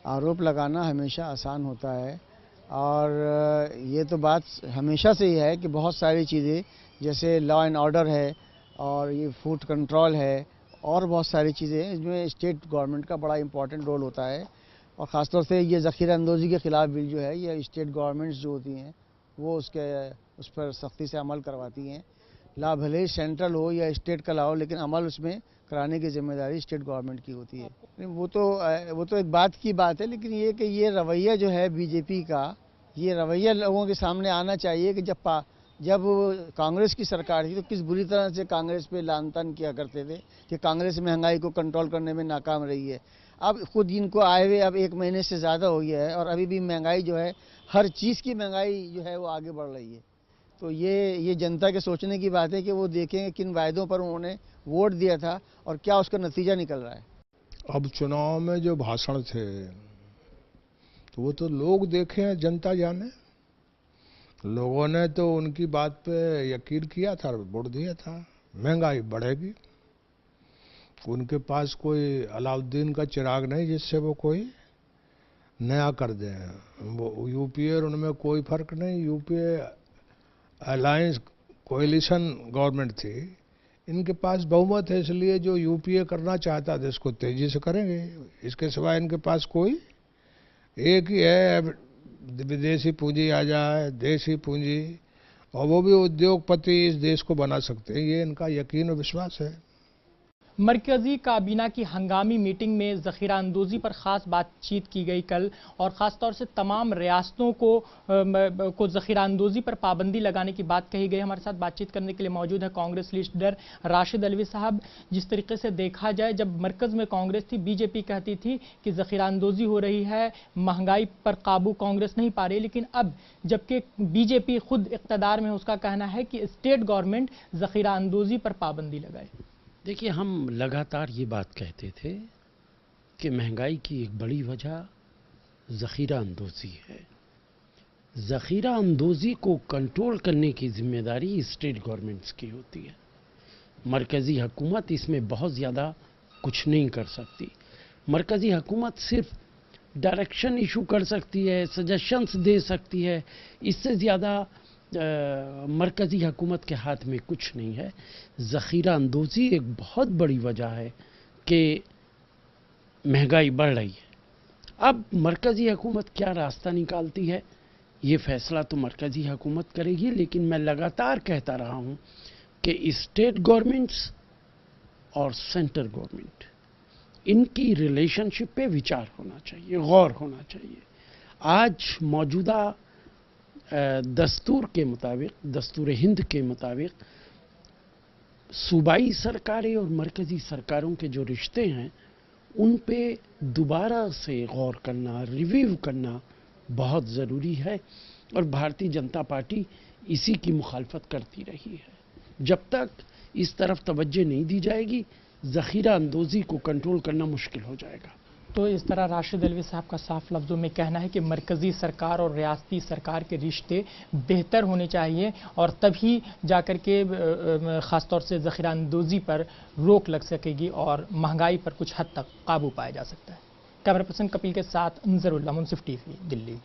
आरोप लगाना हमेशा आसान होता है और ये तो बात हमेशा से ही है कि बहुत सारी चीज़ें जैसे लॉ एंड ऑर्डर है और ये फूड कंट्रोल है और बहुत सारी चीज़ें हैं इसमें स्टेट गवर्नमेंट का बड़ा इम्पोर्टेंट रोल होता है और ख़ासतौर से ये ज़ख़ीरा अंदोज़ी के ख़िलाफ़ बिल जो है ये स्टेट गवर्नमेंट्स जो होती हैं वो उस पर सख्ती से अमल करवाती हैं। ला भले ही सेंट्रल हो या स्टेट का ला हो लेकिन अमल उसमें कराने की जिम्मेदारी स्टेट गवर्नमेंट की होती है। वो तो एक बात की बात है, लेकिन ये कि ये रवैया जो है बीजेपी का, ये रवैया लोगों के सामने आना चाहिए कि जब कांग्रेस की सरकार थी तो किस बुरी तरह से कांग्रेस पे लानतान किया करते थे कि कांग्रेस महंगाई को कंट्रोल करने में नाकाम रही है। अब खुद इनको आए हुए अब 1 महीने से ज़्यादा हो गया है और अभी भी महंगाई जो है, हर चीज़ की महंगाई जो है वो आगे बढ़ रही है। तो ये जनता के सोचने की बात है कि वो देखें किन वायदों पर उन्होंने वोट दिया था और क्या उसका नतीजा निकल रहा है। अब चुनाव में जो भाषण थे तो वो तो लोग देखें, जनता जाने। लोगों ने तो उनकी बात पे यकीन किया था, वोट दिया था। महंगाई बढ़ेगी, उनके पास कोई अलाउद्दीन का चिराग नहीं जिससे वो कोई नया कर दें। वो यूपीए और उनमें कोई फर्क नहीं। यूपीए अलायंस कोएलिशन गवर्नमेंट थी, इनके पास बहुमत है, इसलिए जो यूपीए करना चाहता था इसको तेजी से करेंगे। इसके सिवाय इनके पास कोई एक ही है, विदेशी पूंजी आ जाए, देशी पूंजी, और वो भी उद्योगपति इस देश को बना सकते हैं, ये इनका यकीन और विश्वास है। मरकजी काबीना की हंगामी मीटिंग में ज़ख़ीरा अंदोज़ी पर ख़ास बातचीत की गई कल, और ख़ास तौर से तमाम रियासतों को ज़ख़ीरा अंदोज़ी पर पाबंदी लगाने की बात कही गई। हमारे साथ बातचीत करने के लिए मौजूद है कांग्रेस लीडर राशिद अलवी साहब। जिस तरीके से देखा जाए, जब मरकज़ में कांग्रेस थी, बीजेपी कहती थी कि ज़ख़ीरा अंदोज़ी हो रही है, महंगाई पर काबू कांग्रेस नहीं पा रही, लेकिन अब जबकि बीजेपी खुद इक़्तिदार में, उसका कहना है कि स्टेट गवर्नमेंट ज़ख़ीरा अंदोज़ी पर पाबंदी लगाए। देखिए, हम लगातार ये बात कहते थे कि महंगाई की एक बड़ी वजह ज़ख़ीरा अंदोज़ी है। ज़ख़ीरा अंदोज़ी को कंट्रोल करने की जिम्मेदारी स्टेट गवर्नमेंट्स की होती है। मरकज़ी हुकूमत इसमें बहुत ज़्यादा कुछ नहीं कर सकती। मरकज़ी हुकूमत सिर्फ डायरेक्शन इशू कर सकती है, सजेशंस दे सकती है, इससे ज़्यादा मरकज़ी हुकूमत के हाथ में कुछ नहीं है। ज़ख़ीरा अंदोज़ी एक बहुत बड़ी वजह है कि महंगाई बढ़ रही है। अब मरकज़ी हुकूमत क्या रास्ता निकालती है, ये फ़ैसला तो मरकज़ी हुकूमत करेगी, लेकिन मैं लगातार कहता रहा हूँ कि स्टेट गवर्नमेंट्स और सेंट्रल गवर्नमेंट, इनकी रिलेशनशिप पे विचार होना चाहिए, गौर होना चाहिए। आज मौजूदा दस्तूर के मुताबिक, दस्तूर हिंद के मुताबिक, सूबाई सरकारें और मरकज़ी सरकारों के जो रिश्ते हैं उन पे दोबारा से गौर करना, रिव्यू करना बहुत ज़रूरी है, और भारतीय जनता पार्टी इसी की मुखालफत करती रही है। जब तक इस तरफ तवज्जो नहीं दी जाएगी, ज़ख़ीरा अंदोज़ी को कंट्रोल करना मुश्किल हो जाएगा। तो इस तरह राशिद अलवी साहब का साफ लफ्ज़ों में कहना है कि मरकज़ी सरकार और रियासती सरकार के रिश्ते बेहतर होने चाहिए, और तभी जाकर के ख़ास तौर से ज़ख़ीरा अंदोज़ी पर रोक लग सकेगी और महंगाई पर कुछ हद तक काबू पाया जा सकता है। कैमरा पर्सन कपिल के साथ अंज़रुल्लाह, मुंसिफ टीवी, दिल्ली।